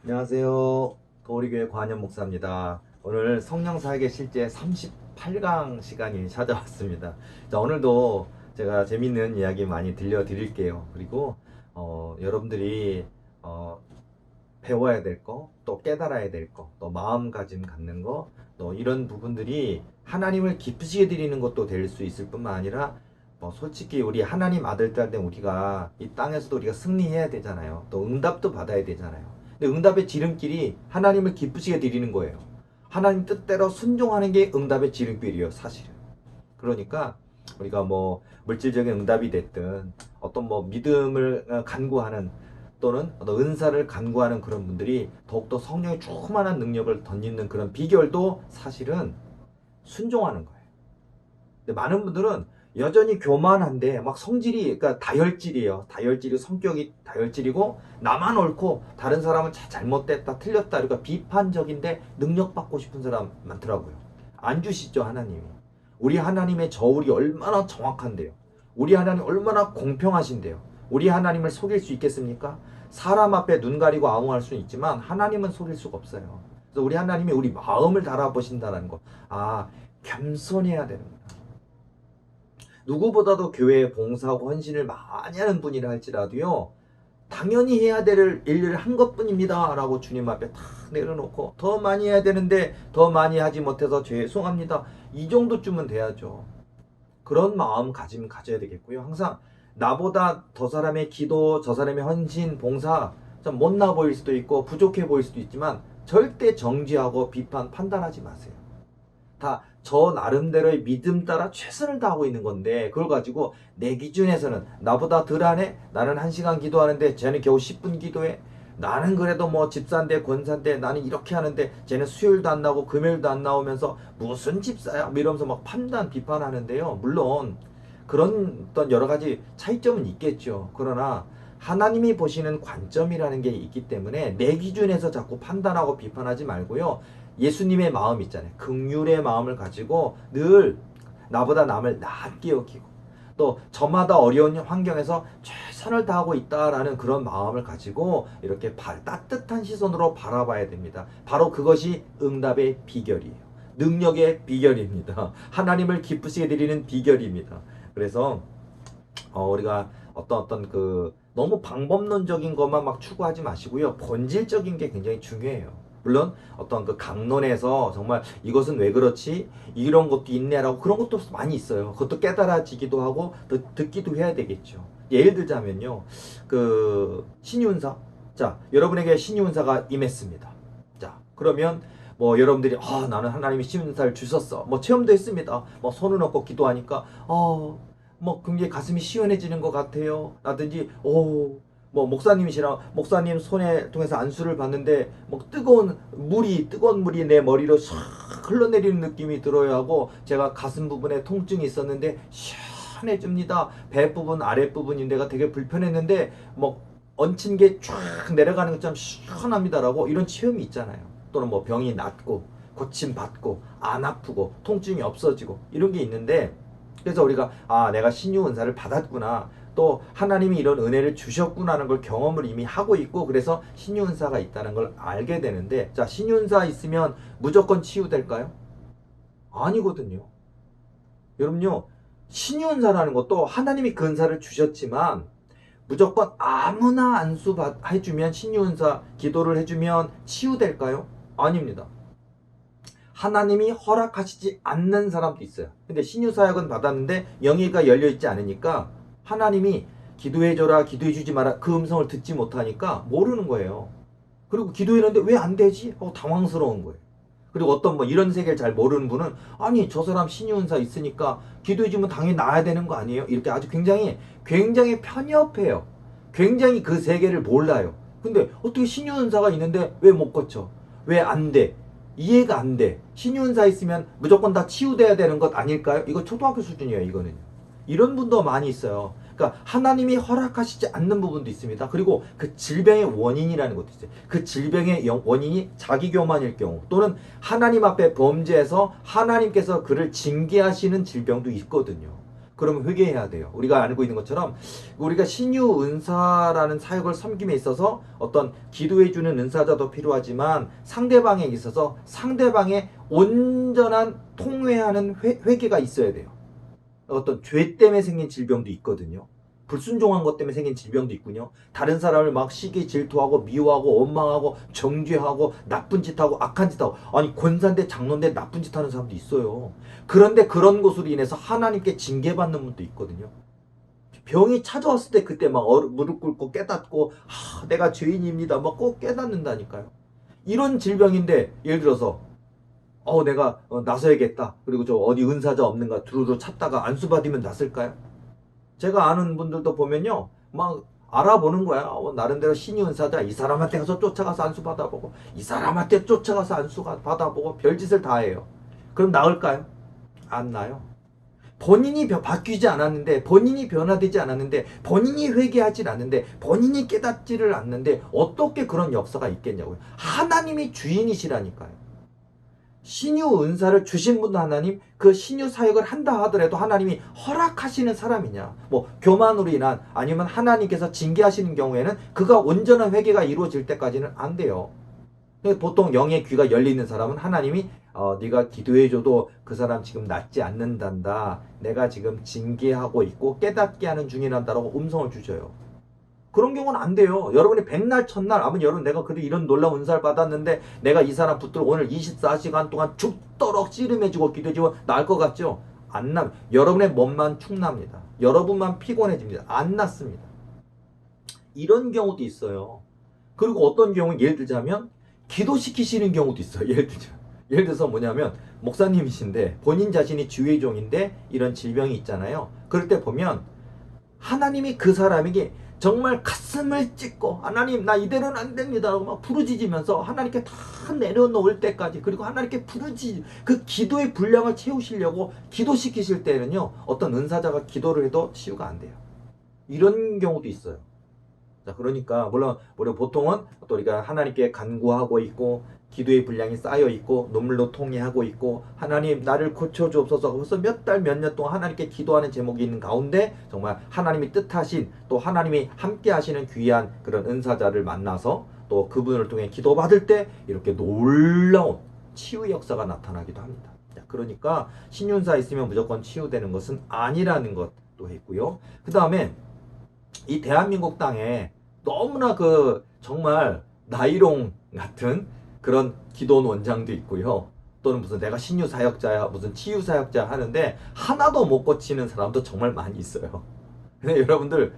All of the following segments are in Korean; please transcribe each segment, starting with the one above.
안녕하세요. 도리교회 관현 목사입니다. 오늘 성령사역의 실제 38강 시간이 찾아왔습니다. 자, 오늘도 제가 재밌는 이야기 많이 들려드릴게요. 그리고 여러분들이 어, 배워야 될 거, 또 깨달아야 될 거, 또 마음가짐 갖는 거, 또 이런 부분들이 하나님을 기쁘시게 드리는 것도 될 수 있을 뿐만 아니라 솔직히 우리 하나님 아들 딸 된 우리가 이 땅에서도 우리가 승리해야 되잖아요. 또 응답도 받아야 되잖아요. 근데 응답의 지름길이 하나님을 기쁘시게 드리는 거예요. 하나님 뜻대로 순종하는 게 응답의 지름길이에요, 사실은. 그러니까 우리가 물질적인 응답이 됐든 어떤 믿음을 간구하는 또는 어떤 은사를 간구하는 그런 분들이 더욱더 성령의 충만한 능력을 덧입는 그런 비결도 사실은 순종하는 거예요. 근데 많은 분들은 여전히 교만한데 막 성질이 그러니까 다혈질이에요. 다혈질이 성격이 다혈질이고 나만 옳고 다른 사람은 잘못됐다 틀렸다 그러니까 비판적인데 능력 받고 싶은 사람 많더라고요. 안 주시죠 하나님이. 우리 하나님의 저울이 얼마나 정확한데요. 우리 하나님 얼마나 공평하신데요. 우리 하나님을 속일 수 있겠습니까? 사람 앞에 눈 가리고 아웅할 수는 있지만 하나님은 속일 수가 없어요. 그래서 우리 하나님이 우리 마음을 달아보신다는 거. 아, 겸손해야 됩니다. 누구보다도 교회에 봉사하고 헌신을 많이 하는 분이라 할지라도요. 당연히 해야 될 일을 한 것뿐입니다 라고 주님 앞에 탁 내려놓고 더 많이 해야 되는데 더 많이 하지 못해서 죄송합니다. 이 정도쯤은 돼야죠. 그런 마음가짐 가져야 되겠고요. 항상 나보다 저 사람의 기도, 저 사람의 헌신, 봉사 좀 못나 보일 수도 있고 부족해 보일 수도 있지만 절대 정지하고 비판, 판단하지 마세요. 다 저 나름대로의 믿음 따라 최선을 다하고 있는 건데 그걸 가지고 내 기준에서는 나보다 덜하네? 나는 1시간 기도하는데 쟤는 겨우 10분 기도해? 나는 그래도 집사인데 권사인데 나는 이렇게 하는데 쟤는 수요일도 안 나오고 금요일도 안 나오면서 무슨 집사야? 이러면서 막 판단 비판하는데요. 물론 그런 어떤 여러 가지 차이점은 있겠죠. 그러나 하나님이 보시는 관점이라는 게 있기 때문에 내 기준에서 자꾸 판단하고 비판하지 말고요. 예수님의 마음 있잖아요. 긍휼의 마음을 가지고 늘 나보다 남을 낮게 여기고 또 저마다 어려운 환경에서 최선을 다하고 있다라는 그런 마음을 가지고 이렇게 따뜻한 시선으로 바라봐야 됩니다. 바로 그것이 응답의 비결이에요. 능력의 비결입니다. 하나님을 기쁘시게 드리는 비결입니다. 그래서 우리가 어떤 너무 방법론적인 것만 막 추구하지 마시고요. 본질적인 게 굉장히 중요해요. 물론 어떤 강론에서 정말 이것은 왜 그렇지? 이런 것도 있네라고 그런 것도 많이 있어요. 그것도 깨달아지기도 하고 듣기도 해야 되겠죠. 예를 들자면요. 신유은사. 자, 여러분에게 신유은사가 임했습니다. 자, 그러면 여러분들이 나는 하나님이 신유은사를 주셨어. 체험도 했습니다. 손을 얹고 기도하니까 굉장히 가슴이 시원해지는 것 같아요. 라든지, 목사님이시라, 목사님 손에 통해서 안수를 받는데, 뜨거운 물이 내 머리로 샥 흘러내리는 느낌이 들어야 하고, 제가 가슴 부분에 통증이 있었는데, 시원해집니다. 배 부분, 아랫 부분인데가 되게 불편했는데, 얹힌 게 쫙 내려가는 것처럼 시원합니다라고 이런 체험이 있잖아요. 또는 병이 낫고, 고침받고, 안 아프고, 통증이 없어지고, 이런 게 있는데, 그래서 우리가 내가 신유 은사를 받았구나. 또 하나님이 이런 은혜를 주셨구나는 걸 경험을 이미 하고 있고 그래서 신유 은사가 있다는 걸 알게 되는데 자, 신유 은사 있으면 무조건 치유될까요? 아니거든요. 여러분요. 신유 은사라는 것도 하나님이 그 은사를 주셨지만 무조건 아무나 안수 해주면 신유 은사 기도를 해주면 치유될까요? 아닙니다. 하나님이 허락하시지 않는 사람도 있어요. 근데 신유사역은 받았는데 영이가 열려있지 않으니까 하나님이 기도해줘라 기도해주지 마라 그 음성을 듣지 못하니까 모르는 거예요. 그리고 기도했는데 왜 안 되지? 하고 당황스러운 거예요. 그리고 어떤 이런 세계를 잘 모르는 분은 아니 저 사람 신유은사 있으니까 기도해주면 당연히 나아야 되는 거 아니에요? 이렇게 아주 굉장히 편협해요. 굉장히 그 세계를 몰라요. 근데 어떻게 신유은사가 있는데 왜 못 고쳐? 왜 안 돼? 이해가 안 돼. 신유은사 있으면 무조건 다 치유돼야 되는 것 아닐까요? 이거 초등학교 수준이에요, 이거는. 이런 분도 많이 있어요. 그러니까 하나님이 허락하시지 않는 부분도 있습니다. 그리고 그 질병의 원인이라는 것도 있어요. 그 질병의 원인이 자기교만일 경우 또는 하나님 앞에 범죄해서 하나님께서 그를 징계하시는 질병도 있거든요. 그러면 회개해야 돼요. 우리가 알고 있는 것처럼 우리가 신유 은사라는 사역을 섬김에 있어서 어떤 기도해주는 은사자도 필요하지만 상대방에 있어서 상대방의 온전한 통회하는 회개가 있어야 돼요. 어떤 죄 때문에 생긴 질병도 있거든요. 불순종한 것 때문에 생긴 질병도 있군요. 다른 사람을 막 시기 질투하고 미워하고 원망하고 정죄하고 나쁜 짓하고 악한 짓하고, 아니 권사인데 장로인데 나쁜 짓 하는 사람도 있어요. 그런데 그런 것으로 인해서 하나님께 징계받는 분도 있거든요. 병이 찾아왔을 때 그때 막 무릎 꿇고 깨닫고 내가 죄인입니다 막 꼭 깨닫는다니까요. 이런 질병인데 예를 들어서 내가 나서야겠다. 그리고 저 어디 은사자 없는가 두루두루 찾다가 안수받으면 낫을까요? 제가 아는 분들도 보면요, 막 알아보는 거야. 나름대로 신유 은사자, 이 사람한테 가서 쫓아가서 안수 받아보고, 이 사람한테 쫓아가서 안수 받아보고, 별짓을 다 해요. 그럼 나을까요? 안 나요. 본인이 바뀌지 않았는데, 본인이 변화되지 않았는데, 본인이 회개하지 않는데, 본인이 깨닫지를 않는데, 어떻게 그런 역사가 있겠냐고요. 하나님이 주인이시라니까요. 신유 은사를 주신 분 하나님, 그 신유 사역을 한다 하더라도 하나님이 허락하시는 사람이냐, 뭐 교만으로 인한, 아니면 하나님께서 징계하시는 경우에는 그가 온전한 회개가 이루어질 때까지는 안 돼요. 보통 영의 귀가 열리는 사람은 하나님이 네가 기도해줘도 그 사람 지금 낫지 않는단다, 내가 지금 징계하고 있고 깨닫게 하는 중이란다라고 음성을 주셔요. 그런 경우는 안 돼요. 여러분이 백날 첫날, 여러분 내가 그래 이런 놀라운 은사를 받았는데 내가 이 사람 붙들고 오늘 24시간 동안 죽도록 씨름해주고 기도해주고 나을 것 같죠? 안 나. 여러분의 몸만 축납니다. 여러분만 피곤해집니다. 안 낫습니다. 이런 경우도 있어요. 그리고 어떤 경우는 예를 들자면 기도시키시는 경우도 있어요. 예를 들어서 뭐냐면 목사님이신데 본인 자신이 주의 종인데 이런 질병이 있잖아요. 그럴 때 보면 하나님이 그 사람에게 정말 가슴을 찢고 하나님 나 이대로는 안 됩니다 라고 막 부르짖으면서 하나님께 다 내려놓을 때까지, 그리고 하나님께 그 기도의 분량을 채우시려고 기도시키실 때는요, 어떤 은사자가 기도를 해도 치유가 안 돼요. 이런 경우도 있어요. 자, 그러니까 물론 보통은 또 우리가 하나님께 간구하고 있고 기도의 분량이 쌓여 있고 눈물로 통회하고 있고 하나님 나를 고쳐주옵소서 벌써 몇 달 몇 년 동안 하나님께 기도하는 제목이 있는 가운데 정말 하나님이 뜻하신, 또 하나님이 함께 하시는 귀한 그런 은사자를 만나서 또 그분을 통해 기도받을 때 이렇게 놀라운 치유 역사가 나타나기도 합니다. 자, 그러니까 신윤사 있으면 무조건 치유되는 것은 아니라는 것도 했고요. 그 다음에 이 대한민국 땅에 너무나 정말 나이롱 같은 그런 기도원 원장도 있고요. 또는 무슨 내가 신유 사역자야, 무슨 치유 사역자 하는데 하나도 못 고치는 사람도 정말 많이 있어요. 근데 여러분들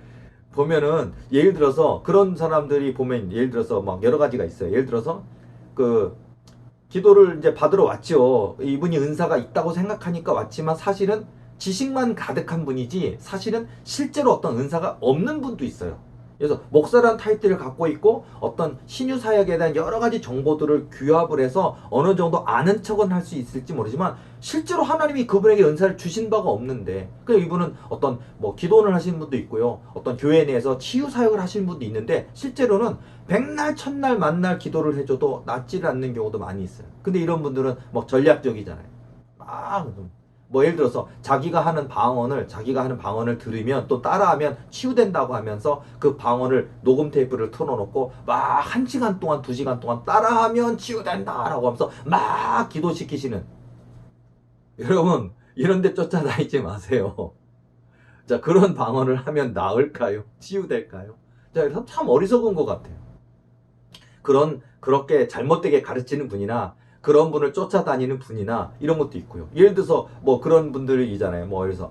보면은 예를 들어서 그런 사람들이 보면 예를 들어서 막 여러 가지가 있어요. 예를 들어서 기도를 이제 받으러 왔죠. 이분이 은사가 있다고 생각하니까 왔지만 사실은 지식만 가득한 분이지 사실은 실제로 어떤 은사가 없는 분도 있어요. 그래서 목사라는 타이틀을 갖고 있고 어떤 신유 사역에 대한 여러 가지 정보들을 규합을 해서 어느 정도 아는 척은 할 수 있을지 모르지만 실제로 하나님이 그분에게 은사를 주신 바가 없는데, 그래서 이분은 어떤 기도원을 하시는 분도 있고요, 어떤 교회 내에서 치유 사역을 하시는 분도 있는데 실제로는 백날 첫날 만날 기도를 해줘도 낫지를 않는 경우도 많이 있어요. 근데 이런 분들은 전략적이잖아요. 예를 들어서 자기가 하는 방언을 들으면 또 따라하면 치유된다고 하면서 그 방언을 녹음 테이프를 틀어놓고 막 1시간 동안 2시간 동안 따라하면 치유된다라고 하면서 막 기도시키시는, 여러분 이런 데 쫓아다니지 마세요. 자, 그런 방언을 하면 나을까요? 치유될까요? 자, 참 어리석은 것 같아요. 그렇게 잘못되게 가르치는 분이나 그런 분을 쫓아다니는 분이나 이런 것도 있고요. 예를 들어서 그런 분들이 있잖아요. 그래서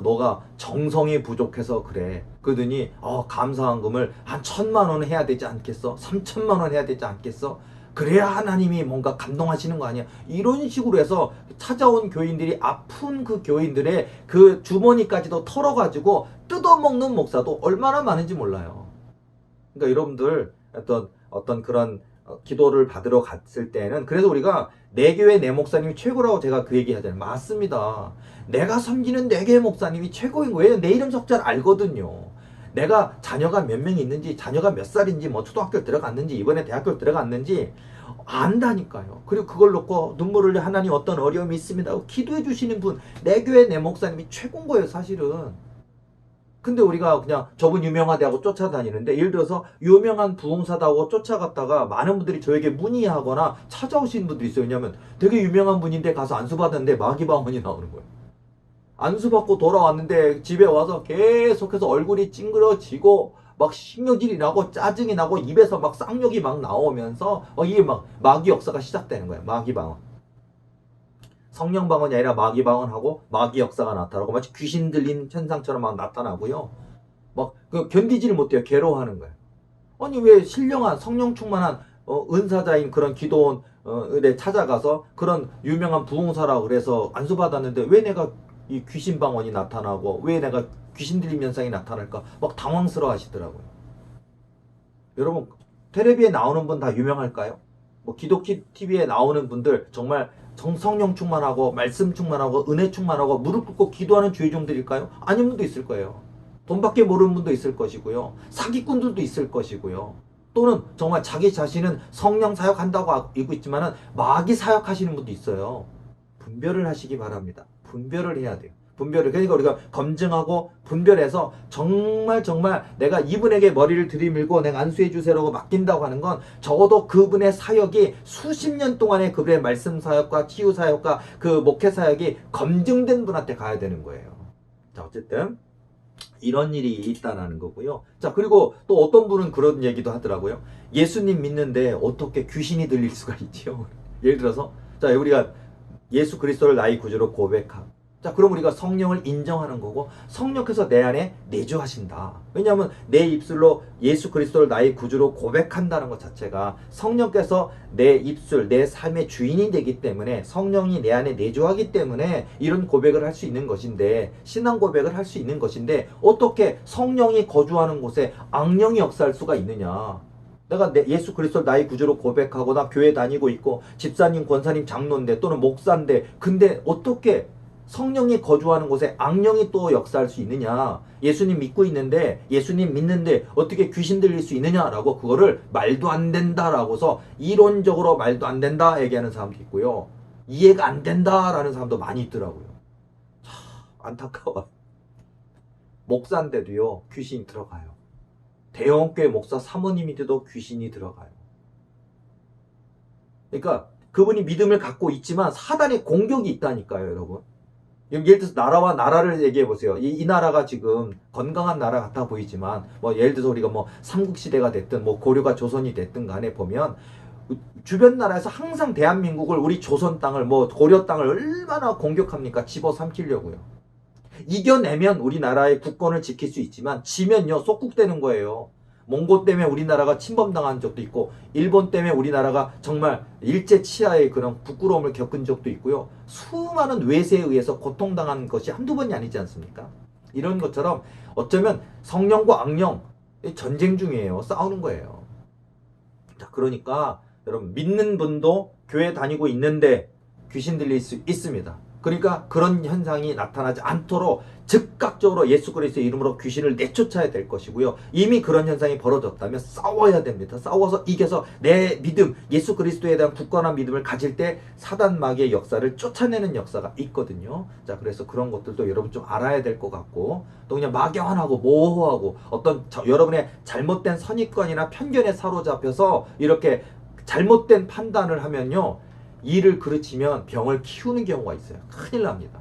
너가 정성이 부족해서 그래. 그러더니 감사한금을 한 1,000만 원 해야 되지 않겠어? 3,000만 원 해야 되지 않겠어? 그래야 하나님이 뭔가 감동하시는 거 아니야? 이런 식으로 해서 찾아온 교인들이 아픈 그 교인들의 그 주머니까지도 털어가지고 뜯어먹는 목사도 얼마나 많은지 몰라요. 그러니까 여러분들 어떤 그런 기도를 받으러 갔을 때는, 그래서 우리가 내 교회 내 목사님이 최고라고 제가 그 얘기 하잖아요. 맞습니다. 내가 섬기는 내 교회 목사님이 최고인 거예요. 내 이름 석자를 알거든요. 내가 자녀가 몇 명이 있는지, 자녀가 몇 살인지, 뭐 초등학교 들어갔는지, 이번에 대학교 들어갔는지 안다니까요. 그리고 그걸 놓고 눈물을 흘려 하나님 어떤 어려움이 있습니다 하고 기도해 주시는 분, 내 교회 내 목사님이 최고인 거예요, 사실은. 근데 우리가 그냥 저분 유명하다고 쫓아다니는데, 예를 들어서 유명한 부흥사다고 쫓아갔다가 많은 분들이 저에게 문의하거나 찾아오시는 분들이 있어요. 왜냐하면 되게 유명한 분인데 가서 안수받았는데 마귀방언이 나오는 거예요. 안수받고 돌아왔는데 집에 와서 계속해서 얼굴이 찡그러지고 막 신경질이 나고 짜증이 나고 입에서 막 쌍욕이 막 나오면서 이게 막 마귀 역사가 시작되는 거예요. 마귀 방언. 성령 방언이 아니라 마귀 방언하고 마귀 역사가 나타나고 마치 귀신 들린 현상처럼 막 나타나고요. 막 견디지를 못해요. 괴로워하는 거예요. 아니 왜 신령한 성령 충만한 은사자인 그런 기도원 에 찾아가서 그런 유명한 부흥사라고 그래서 안수받았는데 왜 내가 이 귀신 방언이 나타나고 왜 내가 귀신 들림 현상이 나타날까 막 당황스러워 하시더라고요. 여러분 텔레비에 나오는 분 다 유명할까요? 뭐 기독교 TV에 나오는 분들 정말 성령 충만하고 말씀 충만하고 은혜 충만하고 무릎 꿇고 기도하는 주의 종들일까요? 아닌 분도 있을 거예요. 돈밖에 모르는 분도 있을 것이고요. 사기꾼들도 있을 것이고요. 또는 정말 자기 자신은 성령 사역한다고 알고 있지만은 마귀 사역하시는 분도 있어요. 분별을 하시기 바랍니다. 분별을 해야 돼요. 분별을. 그러니까 우리가 검증하고 분별해서 정말 내가 이분에게 머리를 들이밀고 내가 안수해 주세요라고 맡긴다고 하는 건 적어도 그분의 사역이 수십 년 동안의 그분의 말씀 사역과 치유 사역과 그 목회 사역이 검증된 분한테 가야 되는 거예요. 자, 어쨌든 이런 일이 있다라는 거고요. 자, 그리고 또 어떤 분은 그런 얘기도 하더라고요. 예수님 믿는데 어떻게 귀신이 들릴 수가 있지요? 예를 들어서 자, 우리가 예수 그리스도를 나의 구주로 고백하고 자, 그럼 우리가 성령을 인정하는 거고 성령께서 내 안에 내주하신다. 왜냐하면 내 입술로 예수 그리스도를 나의 구주로 고백한다는 것 자체가 성령께서 내 입술, 내 삶의 주인이 되기 때문에 성령이 내 안에 내주하기 때문에 이런 고백을 할 수 있는 것인데 신앙 고백을 할 수 있는 것인데 어떻게 성령이 거주하는 곳에 악령이 역사할 수가 있느냐. 내가 예수 그리스도를 나의 구주로 고백하고 나 교회 다니고 있고 집사님, 권사님, 장로인데 또는 목사인데 근데 어떻게 성령이 거주하는 곳에 악령이 또 역사할 수 있느냐. 예수님 믿고 있는데 예수님 믿는데 어떻게 귀신 들릴 수 있느냐라고 그거를 말도 안 된다라고서 이론적으로 말도 안 된다 얘기하는 사람도 있고요. 이해가 안 된다라는 사람도 많이 있더라고요. 참 안타까워. 목사인데도요 귀신이 들어가요. 대형교회 목사 사모님인데도 귀신이 들어가요. 그러니까 그분이 믿음을 갖고 있지만 사단의 공격이 있다니까요, 여러분. 예를 들어서 나라와 나라를 얘기해 보세요. 이 나라가 지금 건강한 나라 같아 보이지만 뭐 예를 들어서 우리가 뭐 삼국시대가 됐든 뭐 고려가 조선이 됐든 간에 보면 주변 나라에서 항상 대한민국을 우리 조선 땅을 뭐 고려 땅을 얼마나 공격합니까? 집어삼키려고요. 이겨내면 우리나라의 국권을 지킬 수 있지만 지면요 속국되는 거예요. 몽고 때문에 우리나라가 침범당한 적도 있고 일본 때문에 우리나라가 정말 일제 치하의 그런 부끄러움을 겪은 적도 있고요. 수많은 외세에 의해서 고통당한 것이 한두 번이 아니지 않습니까? 이런 것처럼 어쩌면 성령과 악령 전쟁 중이에요. 싸우는 거예요. 자, 그러니까 여러분 믿는 분도 교회 다니고 있는데 귀신 들릴 수 있습니다. 그러니까 그런 현상이 나타나지 않도록 즉각적으로 예수 그리스도의 이름으로 귀신을 내쫓아야 될 것이고요. 이미 그런 현상이 벌어졌다면 싸워야 됩니다. 싸워서 이겨서 내 믿음, 예수 그리스도에 대한 굳건한 믿음을 가질 때 사단 마귀의 역사를 쫓아내는 역사가 있거든요. 자, 그래서 그런 것들도 여러분 좀 알아야 될 것 같고 또 그냥 막연하고 모호하고 어떤 여러분의 잘못된 선입관이나 편견에 사로잡혀서 이렇게 잘못된 판단을 하면요. 일을 그르치면 병을 키우는 경우가 있어요. 큰일 납니다.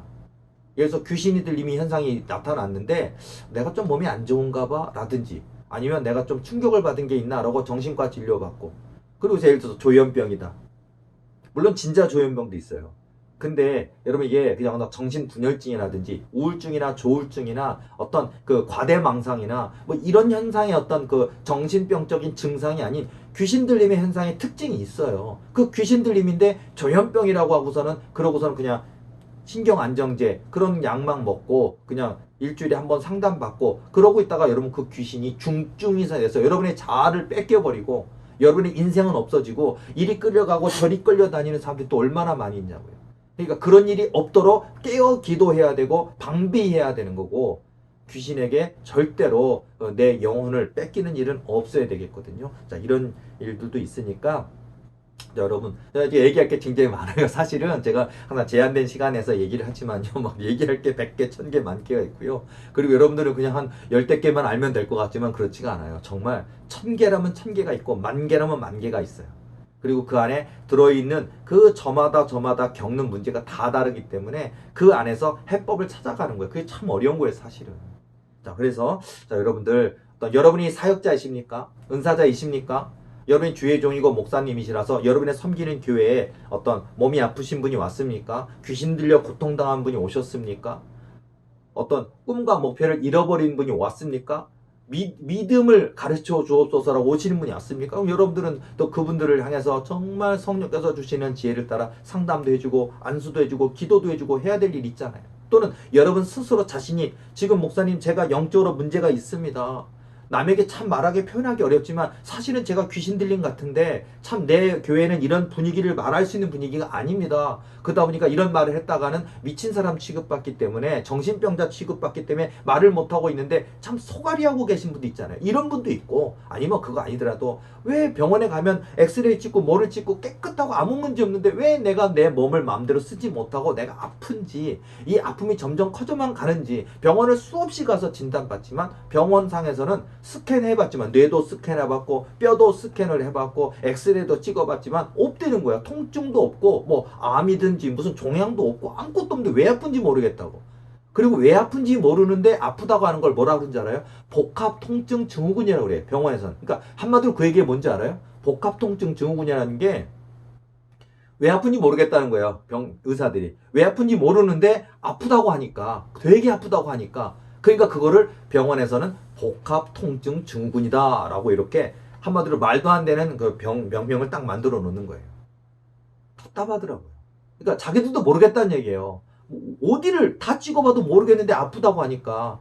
그래서 귀신이 들림이 현상이 나타났는데 내가 좀 몸이 안 좋은가 봐 라든지 아니면 내가 좀 충격을 받은 게 있나 라고 정신과 진료받고 그리고 예를 들어서 조현병이다. 물론 진짜 조현병도 있어요. 근데 여러분 이게 그냥 정신분열증이라든지 우울증이나 조울증이나 어떤 그 과대망상이나 뭐 이런 현상의 어떤 그 정신병적인 증상이 아닌 귀신 들림의 현상의 특징이 있어요. 그 귀신 들림인데 조현병이라고 하고서는 그러고서는 그냥 신경안정제 그런 약만 먹고 그냥 일주일에 한 번 상담받고 그러고 있다가 여러분 그 귀신이 중증이 돼서 여러분의 자아를 뺏겨버리고 여러분의 인생은 없어지고 이리 끌려가고 저리 끌려다니는 사람들이 또 얼마나 많이 있냐고요. 그러니까 그런 일이 없도록 깨어 기도해야 되고 방비해야 되는 거고 귀신에게 절대로 내 영혼을 뺏기는 일은 없어야 되겠거든요. 자, 이런 일들도 있으니까 여러분, 제가 이제 얘기할 게 굉장히 많아요. 사실은 제가 항상 제한된 시간에서 얘기를 하지만요. 막 얘기할 게 100개, 1000개, 만 개가 있고요. 그리고 여러분들은 그냥 한 10개만 알면 될 것 같지만 그렇지가 않아요. 정말 1000개라면 1000개가 있고 10,000개라면 10,000개가 있어요. 그리고 그 안에 들어있는 그 저마다 겪는 문제가 다 다르기 때문에 그 안에서 해법을 찾아가는 거예요. 그게 참 어려운 거예요, 사실은. 자, 그래서 자, 여러분들, 여러분이 사역자이십니까? 은사자이십니까? 여러분이 주의 종이고 목사님이시라서 여러분의 섬기는 교회에 어떤 몸이 아프신 분이 왔습니까? 귀신 들려 고통당한 분이 오셨습니까? 어떤 꿈과 목표를 잃어버린 분이 왔습니까? 믿음을 가르쳐 주옵소서라고 오시는 분이 왔습니까? 그럼 여러분들은 또 그분들을 향해서 정말 성령께서 주시는 지혜를 따라 상담도 해주고 안수도 해주고 기도도 해주고 해야 될 일이 있잖아요. 또는 여러분 스스로 자신이 지금 목사님 제가 영적으로 문제가 있습니다. 남에게 참 말하기 표현하기 어렵지만 사실은 제가 귀신 들린 같은데 참 내 교회는 이런 분위기를 말할 수 있는 분위기가 아닙니다. 그러다 보니까 이런 말을 했다가는 미친 사람 취급받기 때문에 정신병자 취급받기 때문에 말을 못하고 있는데 참 소갈이하고 계신 분도 있잖아요. 이런 분도 있고 아니면 그거 아니더라도 왜 병원에 가면 엑스레이 찍고 뭐를 찍고 깨끗하고 아무 문제 없는데 왜 내가 내 몸을 마음대로 쓰지 못하고 내가 아픈지 이 아픔이 점점 커져만 가는지 병원을 수없이 가서 진단받지만 병원상에서는 스캔해봤지만 뇌도 스캔해봤고 뼈도 스캔을 해봤고 엑스레이도 찍어봤지만 없다는 거야. 통증도 없고 뭐 암이든지 무슨 종양도 없고 아무것도 없는데 왜 아픈지 모르겠다고. 그리고 왜 아픈지 모르는데 아프다고 하는 걸 뭐라 그러는지 알아요? 복합통증 증후군이라고 그래요. 병원에서는. 그러니까 한마디로 그 얘기가 뭔지 알아요? 복합통증 증후군이라는 게 왜 아픈지 모르겠다는 거예요. 의사들이. 왜 아픈지 모르는데 아프다고 하니까 되게 아프다고 하니까 그러니까 그거를 병원에서는 복합통증 증후군이다 라고 이렇게 한마디로 말도 안 되는 그 명명을 딱 만들어 놓는 거예요. 답답하더라고요. 그러니까 자기들도 모르겠다는 얘기예요. 어디를 다 찍어봐도 모르겠는데 아프다고 하니까.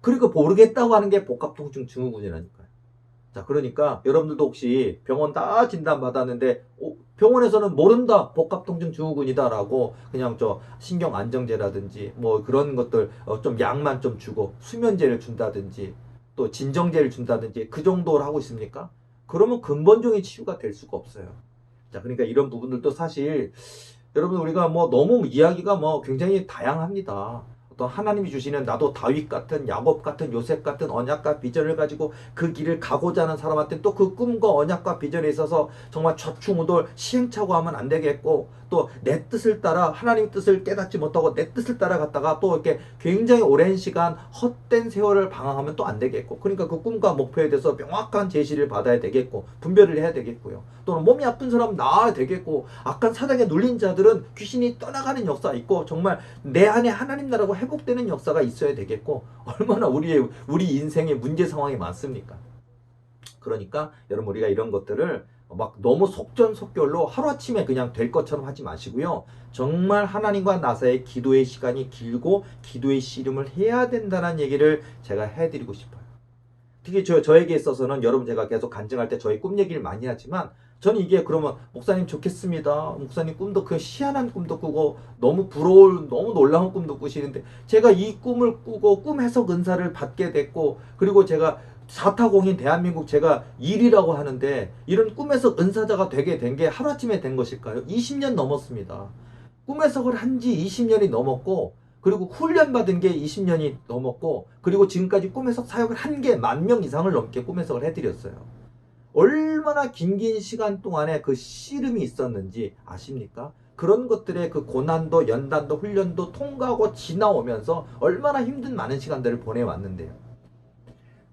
그러니까 모르겠다고 하는 게 복합통증 증후군이라니까요. 자, 그러니까 여러분들도 혹시 병원 다 진단 받았는데 병원에서는 모른다 복합통증 증후군이다라고 그냥 저 신경 안정제라든지 뭐 그런 것들 좀 약만 좀 주고 수면제를 준다든지 또 진정제를 준다든지 그 정도를 하고 있습니까? 그러면 근본적인 치유가 될 수가 없어요. 자, 그러니까 이런 부분들도 사실 여러분 우리가 뭐 너무 이야기가 뭐 굉장히 다양합니다. 어떤 하나님이 주시는 나도 다윗 같은 야곱 같은 요셉 같은 언약과 비전을 가지고 그 길을 가고자 하는 사람한테 또 그 꿈과 언약과 비전에 있어서 정말 좌충우돌 시행착오하면 안 되겠고 또 내 뜻을 따라 하나님 뜻을 깨닫지 못하고 내 뜻을 따라갔다가 또 이렇게 굉장히 오랜 시간 헛된 세월을 방황하면 또 안 되겠고 그러니까 그 꿈과 목표에 대해서 명확한 제시를 받아야 되겠고 분별을 해야 되겠고요. 또는 몸이 아픈 사람은 나아야 되겠고 악한 사단에 눌린 자들은 귀신이 떠나가는 역사 있고 정말 내 안에 하나님 나라고 회복되는 역사가 있어야 되겠고 얼마나 우리 인생의 문제 상황이 많습니까? 그러니까 여러분 우리가 이런 것들을 막 너무 속전속결로 하루아침에 그냥 될 것처럼 하지 마시고요. 정말 하나님과 나사의 기도의 시간이 길고 기도의 씨름을 해야 된다는 얘기를 제가 해드리고 싶어요. 특히 저에게 있어서는 여러분 제가 계속 간증할 때 저희 꿈 얘기를 많이 하지만 저는 이게 그러면 목사님 좋겠습니다. 목사님 꿈도 그 희한한 꿈도 꾸고 너무 부러울 너무 놀라운 꿈도 꾸시는데 제가 이 꿈을 꾸고 꿈 해석 은사를 받게 됐고 그리고 제가 4타공인 대한민국 제가 1위라고 하는데 이런 꿈 해석 은사자가 되게 된 게 하루아침에 된 것일까요? 20년 넘었습니다. 꿈 해석을 한 지 20년이 넘었고 그리고 훈련 받은 게 20년이 넘었고 그리고 지금까지 꿈 해석 사역을 한 게 10,000명 이상을 넘게 꿈 해석을 해드렸어요. 얼마나 긴 시간 동안에 그 씨름이 있었는지 아십니까? 그런 것들의 그 고난도 연단도 훈련도 통과하고 지나오면서 얼마나 힘든 많은 시간들을 보내왔는데요.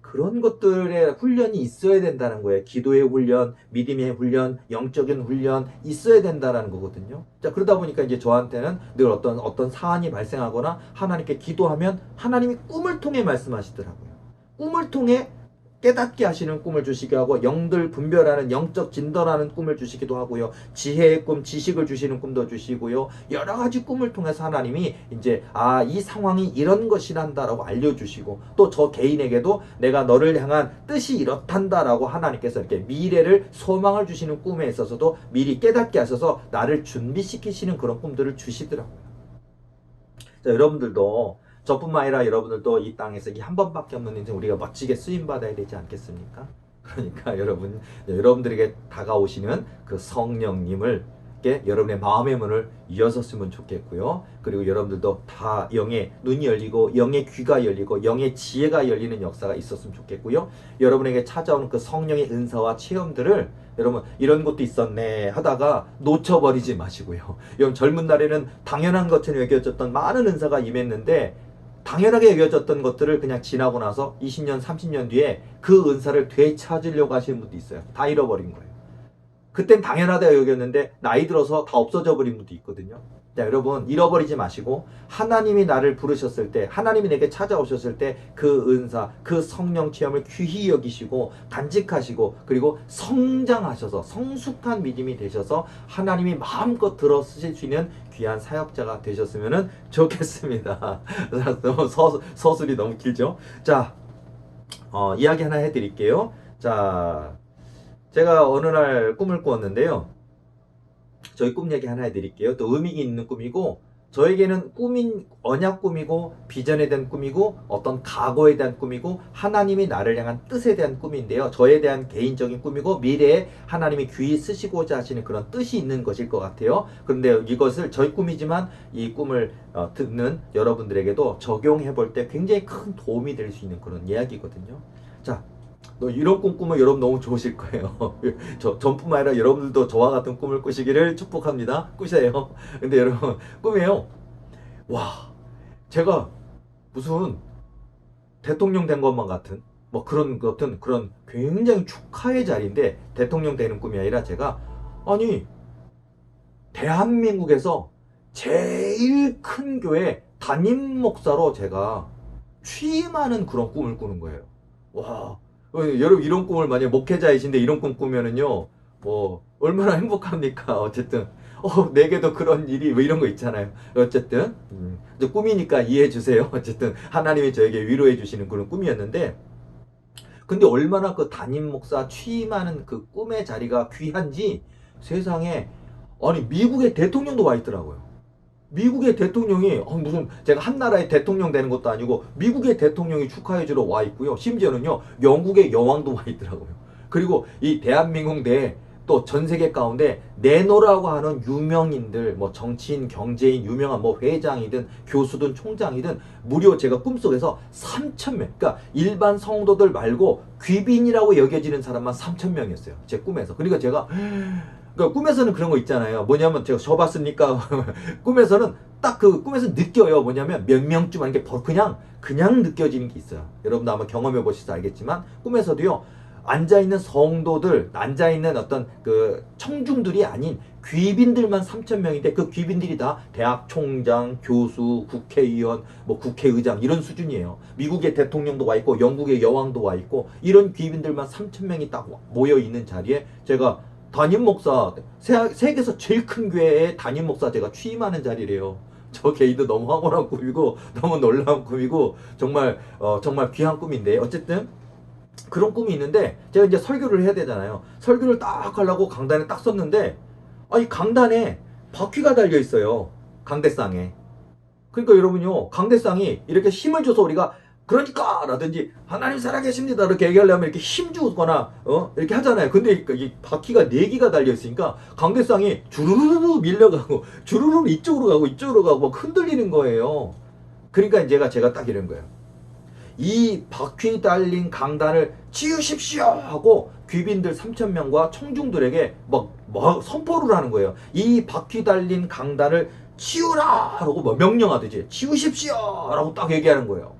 그런 것들의 훈련이 있어야 된다는 거예요. 기도의 훈련, 믿음의 훈련, 영적인 훈련 있어야 된다는 거거든요. 자, 그러다 보니까 이제 저한테는 늘 어떤 사안이 발생하거나 하나님께 기도하면 하나님이 꿈을 통해 말씀하시더라고요. 꿈을 통해 깨닫게 하시는 꿈을 주시기도 하고 영들 분별하는 영적 진단하는 꿈을 주시기도 하고요. 지혜의 꿈, 지식을 주시는 꿈도 주시고요. 여러 가지 꿈을 통해서 하나님이 이제 이 상황이 이런 것이란다라고 알려주시고 또 저 개인에게도 내가 너를 향한 뜻이 이렇단다라고 하나님께서 이렇게 미래를 소망을 주시는 꿈에 있어서도 미리 깨닫게 하셔서 나를 준비시키시는 그런 꿈들을 주시더라고요. 자, 여러분들도 저뿐만 아니라 여러분들도 이 땅에서 이 한 번밖에 없는 인생 우리가 멋지게 쓰임받아야 되지 않겠습니까? 그러니까 여러분들에게 다가오시는 그 성령님을 여러분의 마음의 문을 여셨으면 좋겠고요. 그리고 여러분들도 다 영의 눈이 열리고 영의 귀가 열리고 영의 지혜가 열리는 역사가 있었으면 좋겠고요. 여러분에게 찾아오는 그 성령의 은사와 체험들을 여러분 이런 것도 있었네 하다가 놓쳐버리지 마시고요. 여러분 젊은 날에는 당연한 것처럼 여겨졌던 많은 은사가 임했는데 당연하게 여겨졌던 것들을 그냥 지나고 나서 20년, 30년 뒤에 그 은사를 되찾으려고 하시는 분도 있어요. 다 잃어버린 거예요. 그땐 당연하다 여겼는데 나이 들어서 다 없어져 버린 분도 있거든요. 자, 여러분 잃어버리지 마시고 하나님이 나를 부르셨을 때 하나님이 내게 찾아오셨을 때 그 은사 그 성령 체험을 귀히 여기시고 간직하시고 그리고 성장하셔서 성숙한 믿음이 되셔서 하나님이 마음껏 들어 쓰실 수 있는 귀한 사역자가 되셨으면 좋겠습니다. 너무 서술이 너무 길죠. 자, 이야기 하나 해드릴게요. 자, 제가 어느 날 꿈을 꾸었는데요. 저희 꿈 얘기 하나 해드릴게요. 또 의미 있는 꿈이고 저에게는 꿈인 언약 꿈이고 비전에 대한 꿈이고 어떤 각오에 대한 꿈이고 하나님이 나를 향한 뜻에 대한 꿈인데요. 저에 대한 개인적인 꿈이고 미래에 하나님이 귀히 쓰시고자 하시는 그런 뜻이 있는 것일 것 같아요. 그런데 이것을 저희 꿈이지만 이 꿈을 듣는 여러분들에게도 적용해 볼 때 굉장히 큰 도움이 될 수 있는 그런 이야기거든요. 자, 이런 꿈 꾸면 여러분 너무 좋으실 거예요. 전뿐만 아니라 여러분들도 저와 같은 꿈을 꾸시기를 축복합니다. 꾸세요. 근데 여러분 꿈이에요. 와, 제가 무슨 대통령 된 것만 같은 뭐 그런 굉장히 축하의 자리인데 대통령 되는 꿈이 아니라 제가 아니 대한민국에서 제일 큰 교회 담임 목사로 제가 취임하는 그런 꿈을 꾸는 거예요. 와. 여러분 이런 꿈을 만약 목회자이신데 이런 꿈 꾸면은요 뭐 얼마나 행복합니까. 어쨌든 내게도 그런 일이 뭐 이런 거 있잖아요. 어쨌든 꿈이니까 이해해 주세요. 어쨌든 하나님이 저에게 위로해 주시는 그런 꿈이었는데 근데 얼마나 그 담임 목사 취임하는 그 꿈의 자리가 귀한지 세상에 아니 미국의 대통령도 와 있더라고요. 미국의 대통령이 무슨 제가 한 나라의 대통령 되는 것도 아니고 미국의 대통령이 축하해주러 와 있고요. 심지어는요 영국의 여왕도 와 있더라고요. 그리고 이 대한민국 내에 또 전 세계 가운데 내노라고 하는 유명인들 뭐 정치인 경제인 유명한 뭐 회장이든 교수든 총장이든 무려 제가 꿈속에서 3,000명 그러니까 일반 성도들 말고 귀빈이라고 여겨지는 사람만 3,000명이었어요. 제 꿈에서. 그러니까 제가 그러니까 꿈에서는 그런 거 있잖아요. 뭐냐면 제가 져봤습니까? 꿈에서는 딱 그 꿈에서 느껴요. 뭐냐면 몇 명쯤 하는 게 그냥 느껴지는 게 있어요. 여러분도 아마 경험해 보셔서 알겠지만 꿈에서도요. 앉아있는 성도들, 앉아있는 어떤 그 청중들이 아닌 귀빈들만 3,000명인데 그 귀빈들이 다 대학 총장, 교수, 국회의원, 뭐 국회의장 이런 수준이에요. 미국의 대통령도 와 있고 영국의 여왕도 와 있고 이런 귀빈들만 3,000명이 딱 모여 있는 자리에 제가 담임 목사, 세계에서 제일 큰 교회의 담임 목사 제가 취임하는 자리래요. 저 개인도 너무 황홀한 꿈이고 너무 놀라운 꿈이고 정말 귀한 꿈인데 어쨌든 그런 꿈이 있는데 제가 이제 설교를 해야 되잖아요. 설교를 딱 하려고 강단에 딱 섰는데 아니 강단에 바퀴가 달려 있어요. 강대상에. 그러니까 여러분요 강대상이 이렇게 힘을 줘서 우리가 그러니까 라든지 하나님 살아계십니다 이렇게 얘기하려면 이렇게 힘 주거나 이렇게 하잖아요. 근데 이 바퀴가 4개가 달려 있으니까 강대상이 주르르르 밀려가고 주르르 이쪽으로 가고 막 흔들리는 거예요. 그러니까 제가 딱 이런 거예요. 이 바퀴 달린 강단을 치우십시오 하고 귀빈들 3,000명과 청중들에게 막 선포를 하는 거예요. 이 바퀴 달린 강단을 치우라 라고 뭐 명령하듯이 치우십시오 라고 딱 얘기하는 거예요.